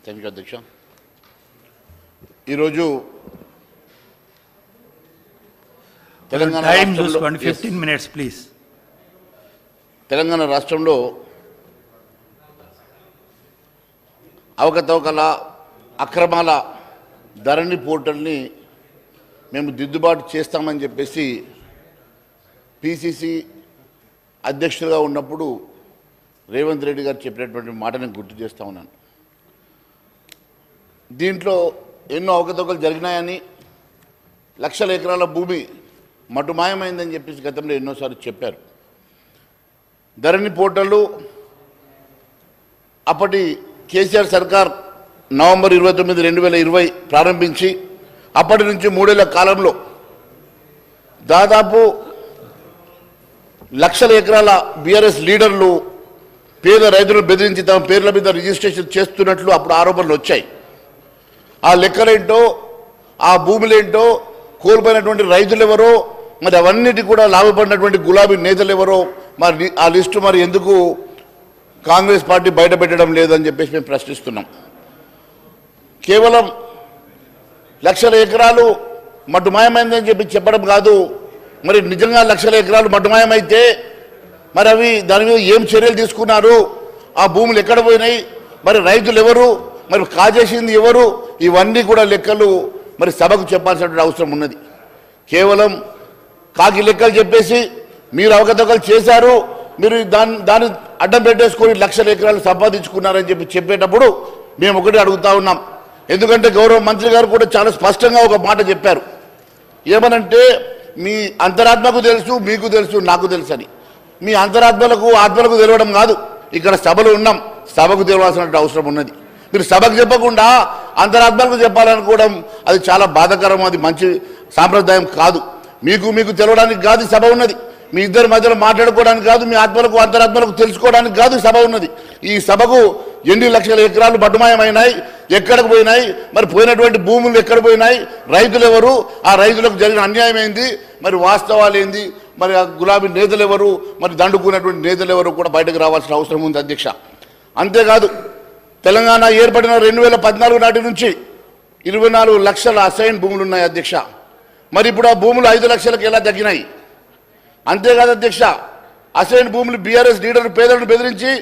Thank you అధ్యక్ష. ఈరోజు తెలంగాణ రాష్ట్రంలో 15 minutes ప్లీజ్. తెలంగాణ రాష్ట్రంలో అవకతవకల అక్రమాల ధరణి పోర్టల్ని మేము దిద్దుబాటు చేస్తామని చెప్పేసి పిసిసి అధ్యక్షులుగా ఉన్నప్పుడు రేవంత్ రెడ్డి గారు చెప్పినటువంటి మాట నేను గుర్తు చేస్తూ ఉన్నాను. దీంట్లో ఎన్నో అవకతవకలు జరిగినాయని, లక్షల ఎకరాల భూమి మటుమాయమైందని చెప్పేసి గతంలో ఎన్నోసార్లు చెప్పారు. ధరణి పోర్టళ్ళు అప్పటి కేసీఆర్ సర్కార్ నవంబర్ 29, 2020 ప్రారంభించి అప్పటి నుంచి 3 ఏళ్ల కాలంలో దాదాపు లక్షల ఎకరాల బీఆర్ఎస్ లీడర్లు పేద రైతులను బెదిరించి తమ పేర్ల మీద రిజిస్ట్రేషన్ చేస్తున్నట్లు అప్పుడు ఆరోపణలు వచ్చాయి. ఆ లెక్కలేంటో, ఆ భూములేంటో, కోల్పోయినటువంటి రైతులు ఎవరో, మరి అవన్నిటి కూడా లాభపడినటువంటి గులాబీ నేతలు ఎవరో, మరి ఆ లిస్టు మరి ఎందుకు కాంగ్రెస్ పార్టీ బయట పెట్టడం లేదని చెప్పేసి మేము ప్రశ్నిస్తున్నాం. కేవలం లక్షల ఎకరాలు మటుమాయమైందని చెప్పడం కాదు, మరి నిజంగా లక్షల ఎకరాలు మటుమాయమైతే మరి అవి దాని మీద ఏం చర్యలు తీసుకున్నారు, ఆ భూములు ఎక్కడ పోయినాయి, మరి రైతులు ఎవరు, మరి కాజేసింది ఎవరు, ఇవన్నీ కూడా లెక్కలు మరి సభకు చెప్పాల్సినటువంటి అవసరం ఉన్నది. కేవలం కాకి లెక్కలు చెప్పేసి మీరు అవకతవకలు చేశారు, మీరు దాన్ని అడ్డం పెట్టేసుకొని లక్షల ఎకరాలు సంపాదించుకున్నారని చెప్పేటప్పుడు మేము ఒకటి అడుగుతా ఉన్నాం. ఎందుకంటే గౌరవ మంత్రి గారు కూడా చాలా స్పష్టంగా ఒక మాట చెప్పారు. ఏమనంటే మీ అంతరాత్మకు తెలుసు, మీకు తెలుసు, నాకు తెలుసు అని. మీ అంతరాత్మలకు ఆత్మలకు తెలవడం కాదు, ఇక్కడ సభలో ఉన్నాం, సభకు తెలవాల్సిన అవసరం ఉన్నది. మీరు సభకు చెప్పకుండా అంతరాత్మలకు చెప్పాలనుకోవడం అది చాలా బాధాకరం, అది మంచి సాంప్రదాయం కాదు. మీకు తెలవడానికి కాదు సభ ఉన్నది, మీ ఇద్దరి మధ్యలో మాట్లాడుకోవడానికి కాదు, మీ ఆత్మలకు అంతరాత్మలకు తెలుసుకోవడానికి కాదు సభ ఉన్నది. ఈ సభకు ఎన్ని లక్షల ఎకరాలు మటుమాయమైనాయి, ఎక్కడికి పోయినాయి, మరి పోయినటువంటి భూములు ఎక్కడ పోయినాయి, రైతులు ఎవరు, ఆ రైతులకు జరిగిన అన్యాయం ఏంది, మరి వాస్తవాలు ఏంది, మరి ఆ గులాబీ నేతలు ఎవరు, మరి దండుకున్నటువంటి నేతలు ఎవరు కూడా బయటకు రావాల్సిన అవసరం ఉంది అధ్యక్ష. అంతేకాదు తెలంగాణ ఏర్పడిన 2014 నాటి నుంచి 24 లక్షల అసైన్ భూములు ఉన్నాయి అధ్యక్ష. మరి ఇప్పుడు ఆ భూములు 5 లక్షలకు ఎలా తగ్గినాయి? అంతేకాదు అధ్యక్ష, అసైన్ భూములు బీఆర్ఎస్ లీడర్లు పేదలను బెదిరించి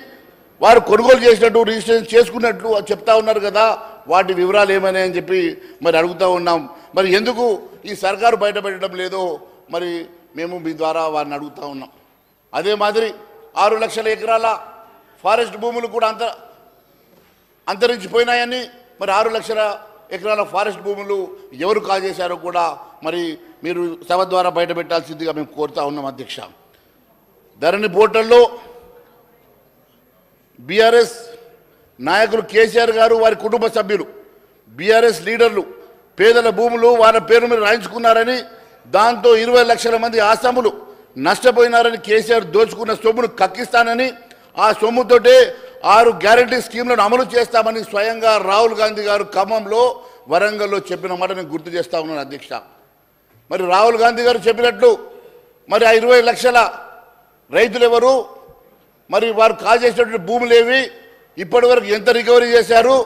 వారు కొనుగోలు చేసినట్టు, రిజిస్ట్రేషన్ చేసుకున్నట్లు చెప్తా ఉన్నారు కదా, వాటి వివరాలు ఏమని అని చెప్పి మరి అడుగుతూ ఉన్నాం. మరి ఎందుకు ఈ సర్కారు బయట పెట్టడం లేదో మరి మేము మీ ద్వారా వారిని అడుగుతూ ఉన్నాం. అదే మాదిరి 6 లక్షల ఎకరాల ఫారెస్ట్ భూములు కూడా అంతరించిపోయినాయని, మరి 6 లక్షల ఎకరాల ఫారెస్ట్ భూములు ఎవరు కాజేశారో కూడా మరి మీరు సభ ద్వారా బయట పెట్టాల్సిందిగా మేము కోరుతా ఉన్నాం అధ్యక్ష. ధరణి పోర్టల్లో బీఆర్ఎస్ నాయకులు కేసీఆర్ గారు, వారి కుటుంబ సభ్యులు, బీఆర్ఎస్ లీడర్లు పేదల భూములు వారి పేరు మీద రాయించుకున్నారని, దాంతో 20 లక్షల మంది ఆసాములు నష్టపోయినారని, కేసీఆర్ దోచుకున్న సొమ్మును కక్కిస్తానని, ఆ సొమ్ముతోటే 6 గ్యారంటీ స్కీమ్లను అమలు చేస్తామని స్వయంగా రాహుల్ గాంధీ గారు ఖమ్మంలో, వరంగల్లో చెప్పిన మాట నేను గుర్తు చేస్తా ఉన్నాను అధ్యక్ష. మరి రాహుల్ గాంధీ గారు చెప్పినట్లు మరి ఆ 20 లక్షల రైతులు ఎవరు, మరి వారు కాజేసినటువంటి భూములేవి, ఇప్పటి వరకు ఎంత రికవరీ చేశారు,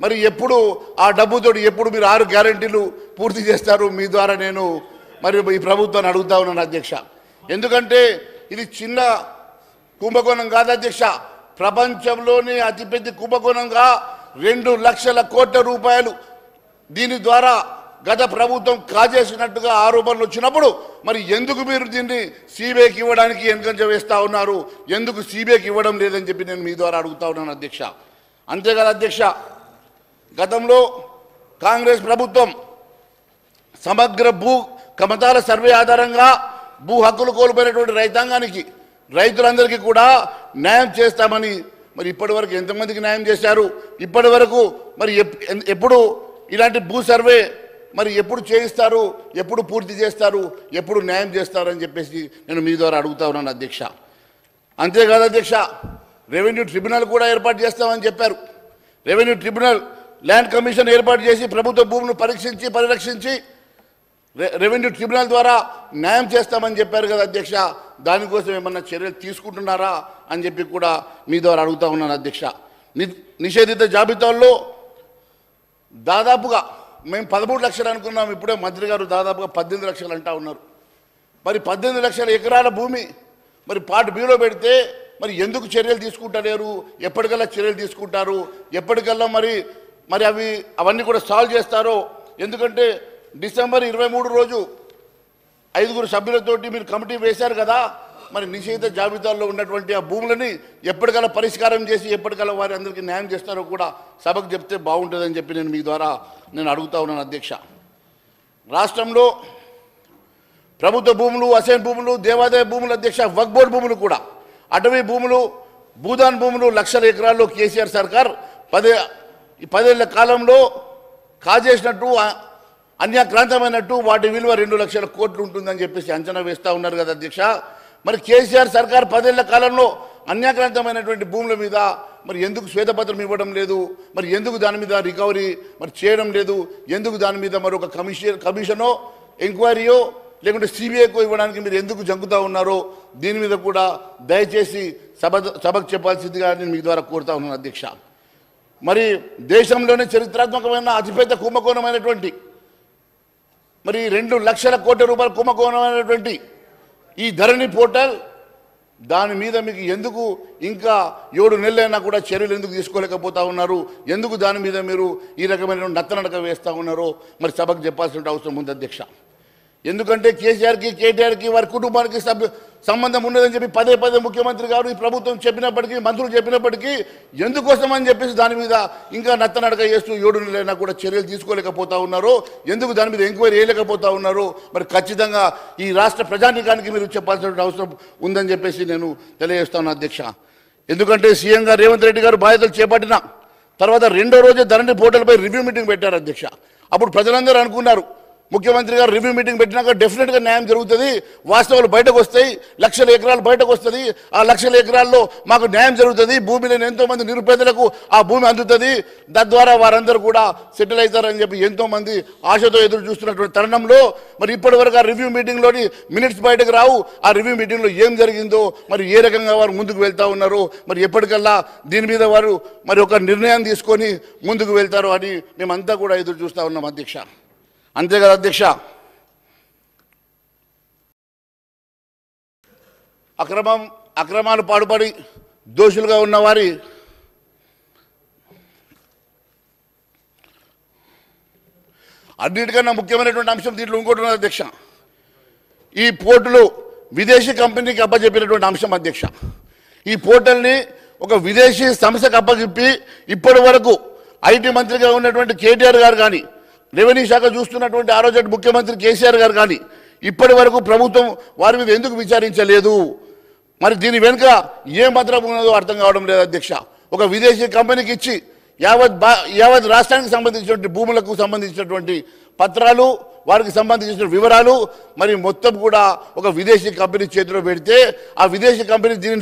మరి ఎప్పుడు ఆ డబ్బుతో ఎప్పుడు మీరు 6 గ్యారంటీలు పూర్తి చేస్తారు? మీ ద్వారా నేను మరి ఈ ప్రభుత్వాన్ని అడుగుతా ఉన్నాను అధ్యక్ష. ఎందుకంటే ఇది చిన్న కుంభకోణం కాదు అధ్యక్ష, ప్రపంచంలోనే అతిపెద్ద కుంభకోణంగా 2 లక్షల కోట్ల రూపాయలు దీని ద్వారా గత ప్రభుత్వం కాజేసినట్టుగా ఆరోపణలు వచ్చినప్పుడు మరి ఎందుకు మీరు దీన్ని సిబిఐకి ఇవ్వడానికి వెనుకంజ వేస్తూ ఉన్నారు, ఎందుకు సిబిఐకి ఇవ్వడం లేదని చెప్పి నేను మీ ద్వారా అడుగుతా ఉన్నాను అధ్యక్ష. అంతేకాదు అధ్యక్ష, గతంలో కాంగ్రెస్ ప్రభుత్వం సమగ్ర భూ కమతాల సర్వే ఆధారంగా భూ హక్కులు కోల్పోయినటువంటి రైతాంగానికి, రైతులందరికీ కూడా న్యాయం చేస్తామని మరి ఇప్పటి వరకు ఎంతమందికి న్యాయం చేశారు? ఇప్పటి వరకు మరి ఎప్పుడు ఇలాంటి భూ సర్వే మరి ఎప్పుడు చేయిస్తారు, ఎప్పుడు పూర్తి చేస్తారు, ఎప్పుడు న్యాయం చేస్తారని చెప్పేసి నేను మీ ద్వారా అడుగుతా ఉన్నాను అధ్యక్ష. అంతేకాదు అధ్యక్ష, రెవెన్యూ ట్రిబ్యునల్ కూడా ఏర్పాటు చేస్తామని చెప్పారు. రెవెన్యూ ట్రిబ్యునల్, ల్యాండ్ కమిషన్ ఏర్పాటు చేసి ప్రభుత్వ భూములను పరీక్షించి పరిరక్షించి రెవెన్యూ ట్రిబ్యునల్ ద్వారా న్యాయం చేస్తామని చెప్పారు కదా అధ్యక్ష. దానికోసం ఏమన్నా చర్యలు తీసుకుంటున్నారా అని చెప్పి కూడా మీ ద్వారా అడుగుతా ఉన్నాను అధ్యక్ష. నిషేధిత జాబితాల్లో దాదాపుగా మేము 13 లక్షలు అనుకున్నాం, ఇప్పుడే మంత్రి గారు దాదాపుగా 18 లక్షలు అంటా ఉన్నారు. మరి 18 లక్షల ఎకరాల భూమి మరి పార్ట్ బిలో పెడితే మరి ఎందుకు చర్యలు తీసుకుంటలేరు? ఎప్పటికల్లా చర్యలు తీసుకుంటారు? ఎప్పటికల్లా మరి అవన్నీ కూడా సాల్వ్ చేస్తారో? ఎందుకంటే డిసెంబర్ 23 రోజు 5 సభ్యులతోటి మీరు కమిటీ వేశారు కదా, మరి నిషేధ జాబితాల్లో ఉన్నటువంటి ఆ భూములని ఎప్పటికల్లా పరిష్కారం చేసి ఎప్పటికల్లా వారి అందరికీ న్యాయం చేస్తారో కూడా సభకు చెప్తే బాగుంటుందని చెప్పి నేను మీ ద్వారా అడుగుతా ఉన్నాను అధ్యక్ష. రాష్ట్రంలో ప్రభుత్వ భూములు, అసైన్ భూములు, దేవాదాయ భూములు అధ్యక్ష, వక్ఫ్ బోర్డు భూములు కూడా, అటవీ భూములు, భూదాన్ భూములు లక్షల ఎకరాల్లో కేసీఆర్ సర్కార్ 10 ఏళ్ల కాలంలో కాజేసినట్టు, అన్యాక్రాంతమైనట్టు వాటి విలువ 2 లక్షల కోట్లు ఉంటుందని చెప్పేసి అంచనా వేస్తూ ఉన్నారు కదా అధ్యక్ష. మరి కేసీఆర్ సర్కార్ 10 ఏళ్ల కాలంలో అన్యాక్రాంతమైనటువంటి భూముల మీద మరి ఎందుకు శ్వేతపత్రం ఇవ్వడం లేదు? మరి ఎందుకు దాని మీద రికవరీ మరి చేయడం లేదు? ఎందుకు దాని మీద మరొక కమిషనో ఎంక్వైరీయో లేకుంటే సిబిఐకో ఇవ్వడానికి మీరు ఎందుకు జంకుతా ఉన్నారో దీని మీద కూడా దయచేసి సభకు చెప్పాల్సిందిగా నేను మీ ద్వారా కోరుతా ఉన్నాను అధ్యక్ష. మరి దేశంలోనే చరిత్రాత్మకమైన అతిపెద్ద కుంభకోణమైనటువంటి మరి 2 లక్షల కోట్ల రూపాయల కుంభకోణమైనటువంటి ఈ ధరణి పోర్టల్, దాని మీద మీకు ఎందుకు ఇంకా 7 నెలలైనా కూడా చర్యలు ఎందుకు తీసుకోలేకపోతా ఉన్నారు? ఎందుకు దాని మీద మీరు ఈ రకమైన నత్తనడక వేస్తూ ఉన్నారో మరి సభకు చెప్పాల్సిన అవసరం ఉంది అధ్యక్ష. ఎందుకంటే కేసీఆర్కి, కేటీఆర్కి, వారి కుటుంబానికి సంబంధం ఉన్నదని చెప్పి పదే ముఖ్యమంత్రి గారు ఈ ప్రభుత్వం చెప్పినప్పటికీ, మంత్రులు చెప్పినప్పటికీ ఎందుకోసమని చెప్పేసి దాని మీద ఇంకా నత్తనడక చేస్తూ 7 నెలలైనా కూడా చర్యలు తీసుకోలేకపోతా ఉన్నారో, ఎందుకు దాని మీద ఎంక్వైరీ చేయలేకపోతా ఉన్నారో మరి ఖచ్చితంగా ఈ రాష్ట్ర ప్రజానీకానికి మీరు చెప్పాల్సిన అవసరం ఉందని చెప్పేసి నేను తెలియజేస్తాను అధ్యక్ష. ఎందుకంటే సీఎం గారు రేవంత్ రెడ్డి గారు బాధ్యతలు చేపట్టిన తర్వాత 2వ రోజే ధరణి పోర్టల్పై రివ్యూ మీటింగ్ పెట్టారు అధ్యక్ష. అప్పుడు ప్రజలందరూ అనుకున్నారు ముఖ్యమంత్రి గారు రివ్యూ మీటింగ్ పెట్టినాక డెఫినెట్గా న్యాయం జరుగుతుంది, వాస్తవాలు బయటకు వస్తాయి, లక్షల ఎకరాలు బయటకు వస్తుంది, ఆ లక్షల ఎకరాల్లో మాకు న్యాయం జరుగుతుంది, భూమి లేని ఎంతోమంది నిరుపేదలకు ఆ భూమి అందుతుంది, తద్వారా వారందరూ కూడా సెటిల్ అవుతారని చెప్పి ఎంతోమంది ఆశతో ఎదురు చూస్తున్నటువంటి తరుణంలో మరి ఇప్పటి వరకు ఆ రివ్యూ మీటింగ్లోని మినిట్స్ బయటకు రావు. ఆ రివ్యూ మీటింగ్లో ఏం జరిగిందో, మరి ఏ రకంగా వారు ముందుకు వెళ్తూ ఉన్నారో, మరి ఎప్పటికల్లా దీని మీద వారు మరి ఒక నిర్ణయం తీసుకొని ముందుకు వెళ్తారో అని మేమంతా కూడా ఎదురు చూస్తూ ఉన్నాం అధ్యక్ష. అంతే కదా అధ్యక్ష, అక్రమాలు పాటుపడి దోషులుగా ఉన్న వారి అన్నిటికన్నా ముఖ్యమైనటువంటి అంశం దీంట్లో ఇంకోటి ఉన్నది అధ్యక్ష. ఈ పోర్టులు విదేశీ కంపెనీకి అప్పచెప్పినటువంటి అంశం అధ్యక్ష. ఈ పోర్టల్ని ఒక విదేశీ సంస్థకు అప్పచెప్పి ఇప్పటి వరకు ఐటీ మంత్రిగా ఉన్నటువంటి కేటీఆర్ గారు కానీ, రెవెన్యూ శాఖ చూస్తున్నటువంటి ఆ రోజు ముఖ్యమంత్రి కేసీఆర్ గారు కానీ ఇప్పటి వరకు ప్రభుత్వం వారి మీద ఎందుకు విచారించలేదు? మరి దీని వెనుక ఏ మంత్రం ఉన్నదో అర్థం కావడం లేదు అధ్యక్ష. ఒక విదేశీ కంపెనీకి ఇచ్చి యావత్ రాష్ట్రానికి సంబంధించినటువంటి భూములకు సంబంధించినటువంటి పత్రాలు, వారికి సంబంధించిన వివరాలు మరి మొత్తం కూడా ఒక విదేశీ కంపెనీ చేతిలో పెడితే ఆ విదేశీ కంపెనీ దీన్ని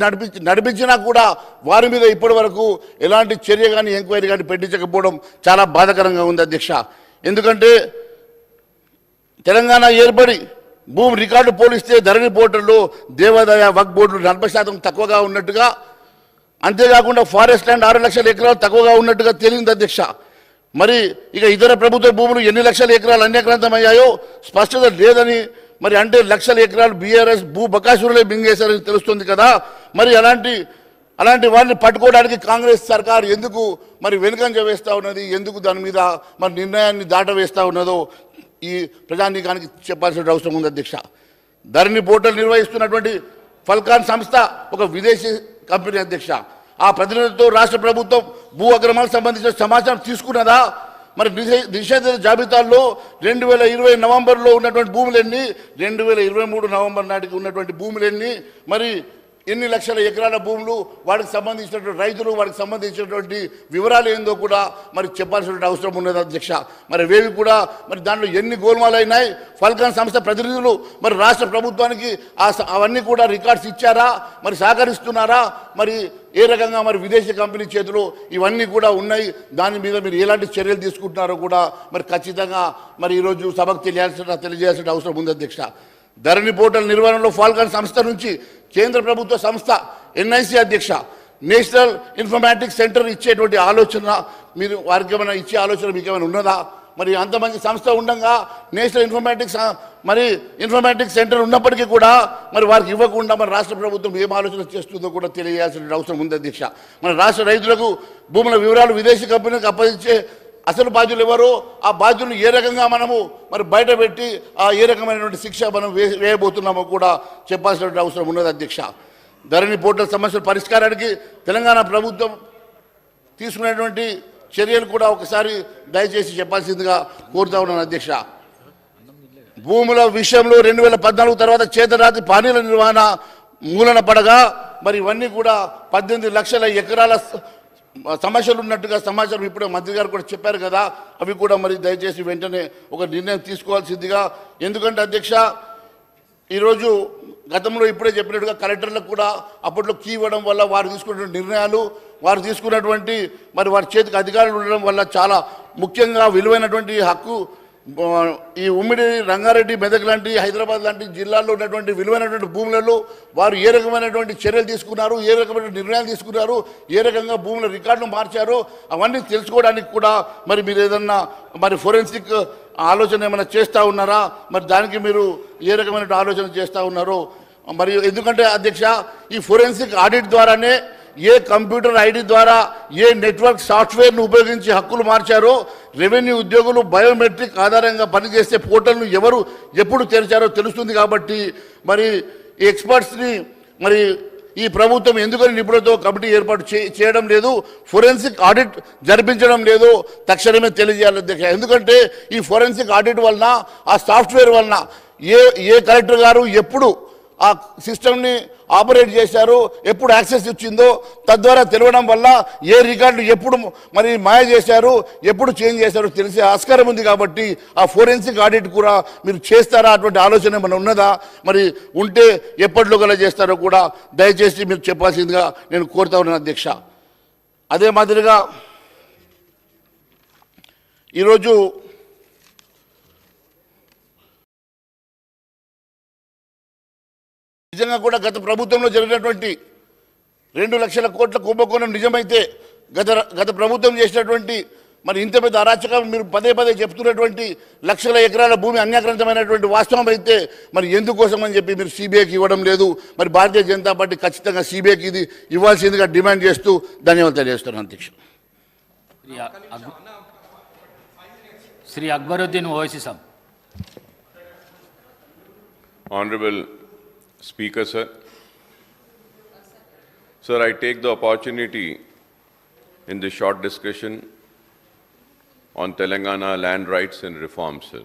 నడిపించినా కూడా వారి మీద ఇప్పటి వరకు ఎలాంటి చర్య కానీ ఎంక్వైరీ కానీ పెట్టించకపోవడం చాలా బాధాకరంగా ఉంది అధ్యక్ష. ఎందుకంటే తెలంగాణ ఏర్పడి భూమి రికార్డు పోలిస్తే ధరణి పోర్టల్లో దేవాదాయ వక్ఫ్ బోర్డులు 40% తక్కువగా ఉన్నట్టుగా, అంతేకాకుండా ఫారెస్ట్ ల్యాండ్ 6 లక్షల ఎకరాలు తక్కువగా ఉన్నట్టుగా తేలింది అధ్యక్ష. మరి ఇక ఇతర ప్రభుత్వ భూములు ఎన్ని లక్షల ఎకరాలు అన్యాక్రాంతమయ్యాయో స్పష్టత లేదని, మరి అంటే లక్షల ఎకరాలు బీఆర్ఎస్ భూ బకాసురులే మింగేశారని తెలుస్తుంది కదా. మరి అలాంటి వారిని పట్టుకోవడానికి కాంగ్రెస్ సర్కార్ ఎందుకు మరి వెనుకంజ వేస్తూ ఉన్నది? ఎందుకు దాని మీద మరి నిర్ణయాన్ని దాటవేస్తూ ఉన్నదో ఈ ప్రజానీకానికి చెప్పాల్సిన అవసరం ఉంది అధ్యక్ష. ధరణి పోర్టల్ నిర్వహిస్తున్నటువంటి ఫల్కాన్ సంస్థ ఒక విదేశీ కంపెనీ అధ్యక్ష. ఆ ప్రతినిధులతో రాష్ట్ర ప్రభుత్వం భూ అక్రమాలకు సంబంధించిన సమాచారం తీసుకున్నదా? మరి నిషేధిత జాబితాల్లో 2020 నవంబర్లో ఉన్నటువంటి భూములెన్ని, 2023 నవంబర్ నాటికి ఉన్నటువంటి భూములెన్ని, మరి ఎన్ని లక్షల ఎకరాల భూములు, వాటికి సంబంధించినటువంటి రైతులు, వాటికి సంబంధించినటువంటి వివరాలు ఏందో కూడా మరి చెప్పాల్సిన అవసరం ఉన్నది అధ్యక్ష. మరి వేవి కూడా మరి దాంట్లో ఎన్ని గోల్మాలు అయినాయి? ఫల్కాన్ సంస్థ ప్రతినిధులు మరి రాష్ట్ర ప్రభుత్వానికి అవన్నీ కూడా రికార్డ్స్ ఇచ్చారా? మరి సహకరిస్తున్నారా? మరి ఏ రకంగా మరి విదేశీ కంపెనీ చేతిలో ఇవన్నీ కూడా ఉన్నాయి. దాని మీద మీరు ఎలాంటి చర్యలు తీసుకుంటున్నారో కూడా మరి ఖచ్చితంగా మరి ఈరోజు సభకు తెలియజేయాల్సిన అవసరం ఉంది అధ్యక్ష. ధరణి పోర్టల్ నిర్వహణలో ఫాల్కాన్ సంస్థ నుంచి కేంద్ర ప్రభుత్వ సంస్థ ఎన్ఐసి అధ్యక్ష నేషనల్ ఇన్ఫర్మాటిక్స్ సెంటర్ ఇచ్చేటువంటి ఆలోచన మీరు వారికి ఏమైనా ఇచ్చే ఆలోచన మీకు ఏమైనా ఉన్నదా? మరి అంత మంచి సంస్థ ఉండగా నేషనల్ ఇన్ఫర్మేటిక్స్ సెంటర్ ఉన్నప్పటికీ కూడా మరి వారికి ఇవ్వకుండా మరి రాష్ట్ర ప్రభుత్వం ఏం ఆలోచన చేస్తుందో కూడా తెలియాల్సిన అవసరం ఉంది అధ్యక్ష. మన రాష్ట్ర రైతులకు భూముల వివరాలు విదేశీ కంపెనీలకు అప్పగించే అసలు బాధ్యులు ఎవరు, ఆ బాధ్యులను ఏ రకంగా మనము మరి బయట పెట్టి ఏ రకమైనటువంటి శిక్ష మనం వేయబోతున్నామో కూడా చెప్పాల్సిన అవసరం ఉన్నది అధ్యక్ష. ధరణి పోర్టల్ సమస్యల పరిష్కారానికి తెలంగాణ ప్రభుత్వం తీసుకునేటువంటి చర్యలు కూడా ఒకసారి దయచేసి చెప్పాల్సిందిగా కోరుతా ఉన్నాను అధ్యక్ష. భూముల విషయంలో 2014 తర్వాత చేతరాతి పానీల నిర్వహణ మూలన పడగా మరి ఇవన్నీ కూడా 18 లక్షల ఎకరాల సమస్యలు ఉన్నట్టుగా సమాచారం ఇప్పుడే మంత్రి గారు కూడా చెప్పారు కదా. అవి కూడా మరి దయచేసి వెంటనే ఒక నిర్ణయం తీసుకోవాల్సిందిగా. ఎందుకంటే అధ్యక్ష ఈరోజు గతంలో ఇప్పుడే చెప్పినట్టుగా కలెక్టర్లకు కూడా అప్పట్లో కీ ఇవ్వడం వల్ల వారు తీసుకున్నటువంటి నిర్ణయాలు, వారు తీసుకున్నటువంటి మరి వారి చేతికి అధికారులు ఉండడం వల్ల చాలా ముఖ్యంగా విలువైనటువంటి హక్కు ఈ ఉమ్మడి రంగారెడ్డి, మెదక్ లాంటి, హైదరాబాద్ లాంటి జిల్లాల్లో ఉన్నటువంటి విలువైనటువంటి భూములలో వారు ఏ రకమైనటువంటి చర్యలు తీసుకున్నారు, ఏ రకమైన నిర్ణయాలు తీసుకున్నారు, ఏ రకంగా భూముల రికార్డును మార్చారో అవన్నీ తెలుసుకోవడానికి కూడా మరి మీరు ఏదన్నా మరి ఫోరెన్సిక్ ఆలోచన ఏమైనా చేస్తూ ఉన్నారా? మరి దానికి మీరు ఏ రకమైన ఆలోచన చేస్తూ ఉన్నారో మరి. ఎందుకంటే అధ్యక్ష ఈ ఫోరెన్సిక్ ఆడిట్ ద్వారానే ఏ కంప్యూటర్ ఐడి ద్వారా ఏ నెట్వర్క్ సాఫ్ట్వేర్ను ఉపయోగించి హక్కులు మార్చారో, రెవెన్యూ ఉద్యోగులు బయోమెట్రిక్ ఆధారంగా పనిచేసే పోర్టల్ను ఎవరు ఎప్పుడు తెరిచారో తెలుస్తుంది. కాబట్టి మరి ఈ ఎక్స్పర్ట్స్ని మరి ఈ ప్రభుత్వం ఎందుకని నిపుణులతో కమిటీ ఏర్పాటు చేయడం లేదు, ఫోరెన్సిక్ ఆడిట్ జరిపించడం లేదు తక్షణమే తెలియజేయాలి అధ్యక్ష. ఎందుకంటే ఈ ఫోరెన్సిక్ ఆడిట్ వలన, ఆ సాఫ్ట్వేర్ వలన ఏ కలెక్టర్ గారు ఎప్పుడు ఆ సిస్టమ్ని ఆపరేట్ చేశారు, ఎప్పుడు యాక్సెస్ ఇచ్చిందో తద్వారా తెలవడం వల్ల ఏ రికార్డులు ఎప్పుడు మరి మాయ చేశారు, ఎప్పుడు చేంజ్ చేశారో తెలిసే ఆస్కారం ఉంది. కాబట్టి ఆ ఫోరెన్సిక్ ఆడిట్ కూడా మీరు చేస్తారా? అటువంటి ఆలోచన ఏమైనా ఉన్నదా? మరి ఉంటే ఎప్పట్లో గల చేస్తారో కూడా దయచేసి మీరు చెప్పాల్సిందిగా నేను కోరుతా ఉన్నాను అధ్యక్ష. అదే మాదిరిగా ఈరోజు నిజంగా కూడా గత ప్రభుత్వంలో జరిగినటువంటి 2 లక్షల కోట్ల కుంభకోణం నిజమైతే, గత ప్రభుత్వం చేసినటువంటి మరి ఇంత పెద్ద అరాచకం మీరు పదే చెప్తున్నటువంటి లక్షల ఎకరాల భూమి అన్యాక్రాంతమైనటువంటి వాస్తవం అయితే మరి ఎందుకోసం అని చెప్పి మీరు సిబిఐకి ఇవ్వడం లేదు? మరి భారతీయ జనతా పార్టీ ఖచ్చితంగా సిబిఐకి ఇది ఇవ్వాల్సిందిగా డిమాండ్ చేస్తూ ధన్యవాదాలు తెలియజేస్తున్నాను అధ్యక్ష. శ్రీ అక్బరుద్దీన్ ఓవైసీ సాబ్. Honorable Speaker, sir. Sir, I take the opportunity in this short discussion on Telangana land rights and reforms, sir.